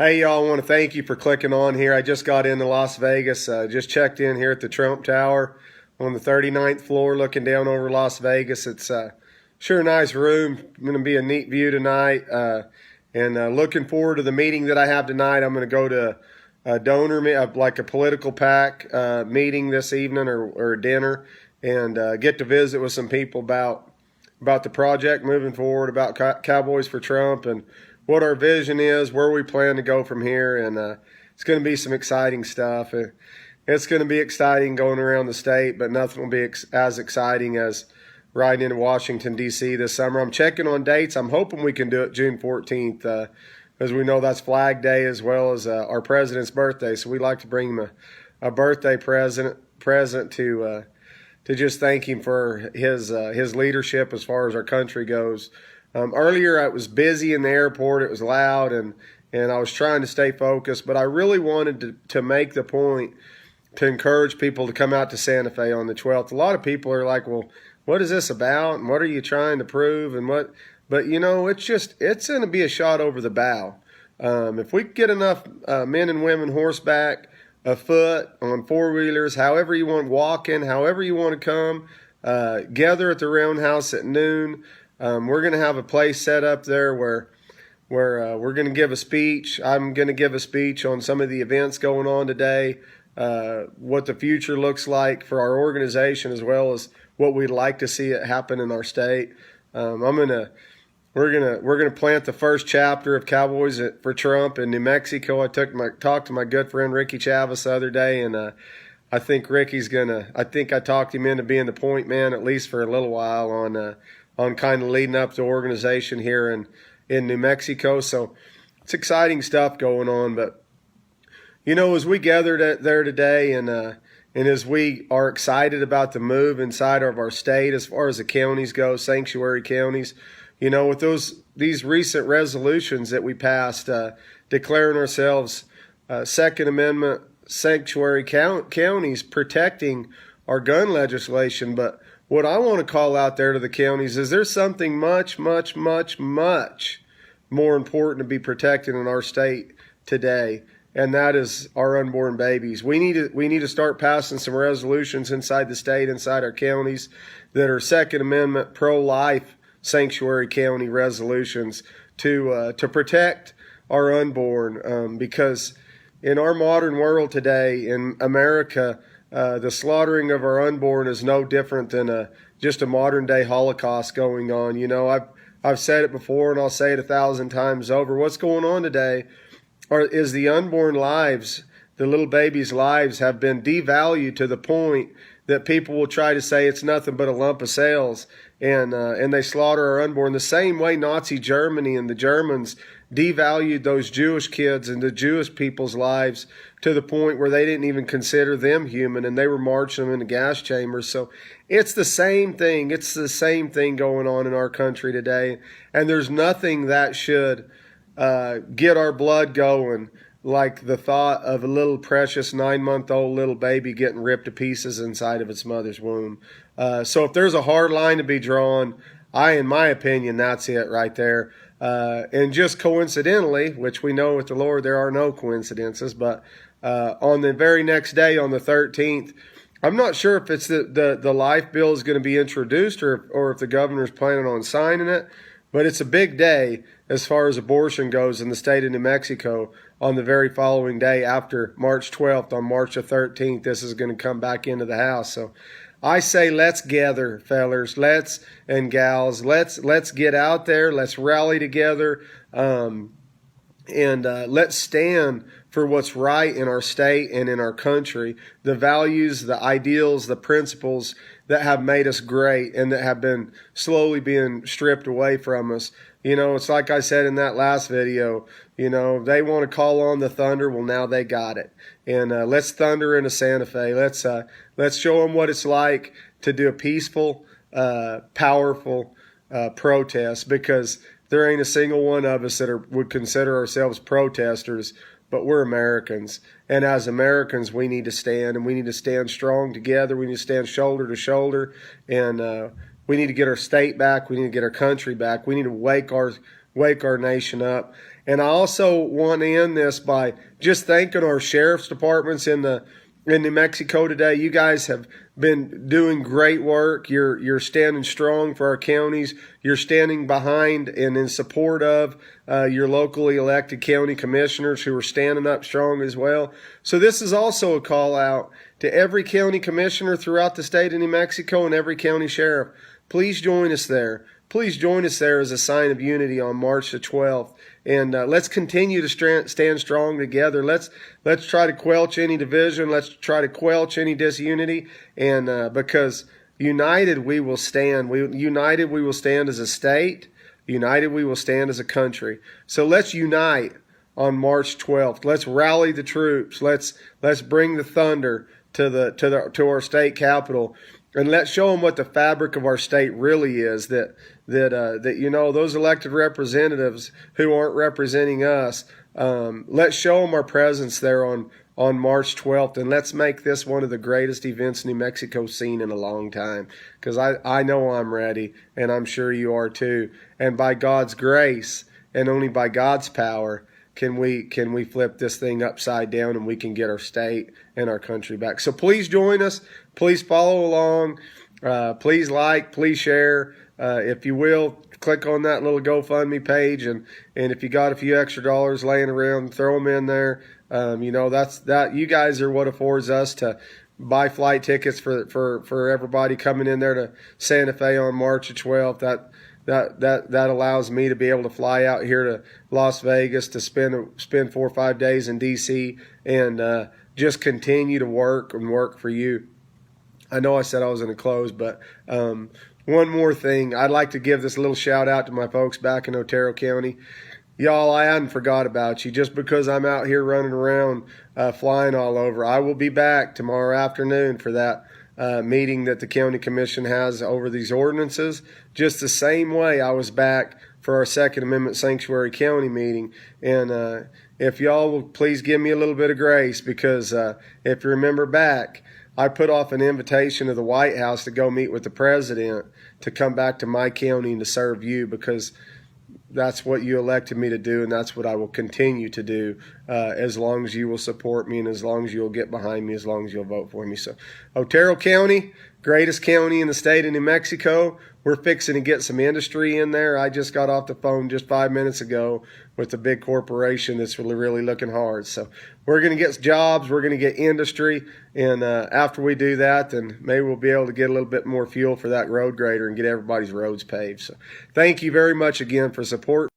Hey, y'all, I want to thank you for clicking on here. I just got into Las Vegas, just checked in here at the Trump Tower on the 39th floor looking down over Las Vegas. It's sure a nice room. Going to be a neat view tonight. And looking forward to the meeting that I have tonight. I'm going to go to a donor, like a political PAC meeting this evening or a dinner, and get to visit with some people about the project moving forward, about Cowboys for Trump, and what our vision is, where we plan to go from here. And it's going to be some exciting stuff. It's going to be exciting going around the state, but nothing will be as exciting as riding into Washington, D.C. this summer. I'm checking on dates. I'm hoping we can do it June 14th, as we know that's Flag Day as well as our president's birthday. So we like to bring him a birthday present to just thank him for his leadership as far as our country goes. Earlier, I was busy in the airport. It was loud, and I was trying to stay focused. But I really wanted to make the point to encourage people to come out to Santa Fe on the 12th. A lot of people are like, well, what is this about? And what are you trying to prove? And what? But, you know, it's going to be a shot over the bow. If we get enough men and women horseback, afoot, on four-wheelers, however you want, walking, however you want to come, gather at the Roundhouse at noon. We're going to have a place set up there where we're going to give a speech. I'm going to give a speech on some of the events going on today, what the future looks like for our organization, as well as what we'd like to see it happen in our state. We're gonna plant the first chapter of Cowboys for Trump in New Mexico. I talked to my good friend Ricky Chavez the other day, and I think Ricky's I think I talked him into being the point man at least for a little while on kind of leading up the organization here in New Mexico. So it's exciting stuff going on. But, you know, as we gathered there today and as we are excited about the move inside of our state as far as the counties go, sanctuary counties, you know, with these recent resolutions that we passed declaring ourselves Second Amendment sanctuary counties, protecting our gun legislation. But what I want to call out there to the counties is there's something much, much, much, much more important to be protected in our state today, and that is our unborn babies. We need to start passing some resolutions inside the state, inside our counties, that are Second Amendment pro-life sanctuary county resolutions to protect our unborn, because in our modern world today, in America, the slaughtering of our unborn is no different than just a modern day Holocaust going on. You know, I've said it before and I'll say it 1,000 times over. What's going on today is the unborn lives, the little babies' lives, have been devalued to the point that people will try to say it's nothing but a lump of cells, and they slaughter our unborn the same way Nazi Germany and the Germans devalued those Jewish kids and the Jewish people's lives to the point where they didn't even consider them human, and they were marching them into gas chambers. So it's the same thing. It's the same thing going on in our country today, and there's nothing that should get our blood going like the thought of a little precious 9-month-old little baby getting ripped to pieces inside of its mother's womb. So if there's a hard line to be drawn, in my opinion, that's it right there. And just coincidentally, which we know with the Lord there are no coincidences, but on the very next day, on the 13th, I'm not sure if it's the life bill is going to be introduced or if the governor's planning on signing it, but it's a big day as far as abortion goes in the state of New Mexico. On the very following day after March 12th, on March the 13th, this is going to come back into the House. So I say let's gather, fellers, and gals, let's get out there, let's rally together, and let's stand for what's right in our state and in our country, the values, the ideals, the principles that have made us great and that have been slowly being stripped away from us. You know, it's like I said in that last video, you know, they want to call on the thunder. Well, now they got it. And let's thunder into Santa Fe. Let's show them what it's like to do a peaceful, powerful protest, because there ain't a single one of us that would consider ourselves protesters, but we're Americans. And as Americans, we need to stand, and we need to stand strong together. We need to stand shoulder to shoulder, and we need to get our state back. We need to get our country back. We need to wake our wake our nation up. And I also want to end this by just thanking our sheriff's departments in New Mexico today. You guys have been doing great work. You're standing strong for our counties. You're standing behind and in support of your locally elected county commissioners who are standing up strong as well. So this is also a call out to every county commissioner throughout the state of New Mexico and every county sheriff. Please join us there. Please join us there as a sign of unity on March the 12th. And let's continue to stand strong together. Let's try to quelch any division. Let's try to quelch any disunity. And because united we will stand. United we will stand as a state. United we will stand as a country. So let's unite on March 12th. Let's rally the troops. Let's bring the thunder to our state capitol. And let's show them what the fabric of our state really is, that those elected representatives who aren't representing us, let's show them our presence there on March 12th, and let's make this one of the greatest events New Mexico's seen in a long time, because I know I'm ready, and I'm sure you are too. And by God's grace, and only by God's power, can we flip this thing upside down, and we can get our state and our country back. So please join us. Please follow along. Please like. Please share. If you will, click on that little GoFundMe page, and if you got a few extra dollars laying around, throw them in there. You guys are what affords us to buy flight tickets for everybody coming in there to Santa Fe on March the 12th. That allows me to be able to fly out here to Las Vegas to spend 4 or 5 days in D.C. and just continue to work for you. I know I said I was going to close, but one more thing. I'd like to give this little shout out to my folks back in Otero County. Y'all, I hadn't forgot about you just because I'm out here running around flying all over. I will be back tomorrow afternoon for that meeting that the county commission has over these ordinances, just the same way I was back for our Second Amendment Sanctuary County meeting. And if y'all will please give me a little bit of grace, because if you remember back, I put off an invitation to the White House to go meet with the president to come back to my county and to serve you, because that's what you elected me to do, and that's what I will continue to do as long as you will support me and as long as you'll get behind me, as long as you'll vote for me. So Otero County, greatest county in the state of New Mexico. We're fixing to get some industry in there. I just got off the phone just 5 minutes ago with a big corporation that's really looking hard. So we're going to get jobs. We're going to get industry. And after we do that, then maybe we'll be able to get a little bit more fuel for that road grader and get everybody's roads paved. So thank you very much again for support.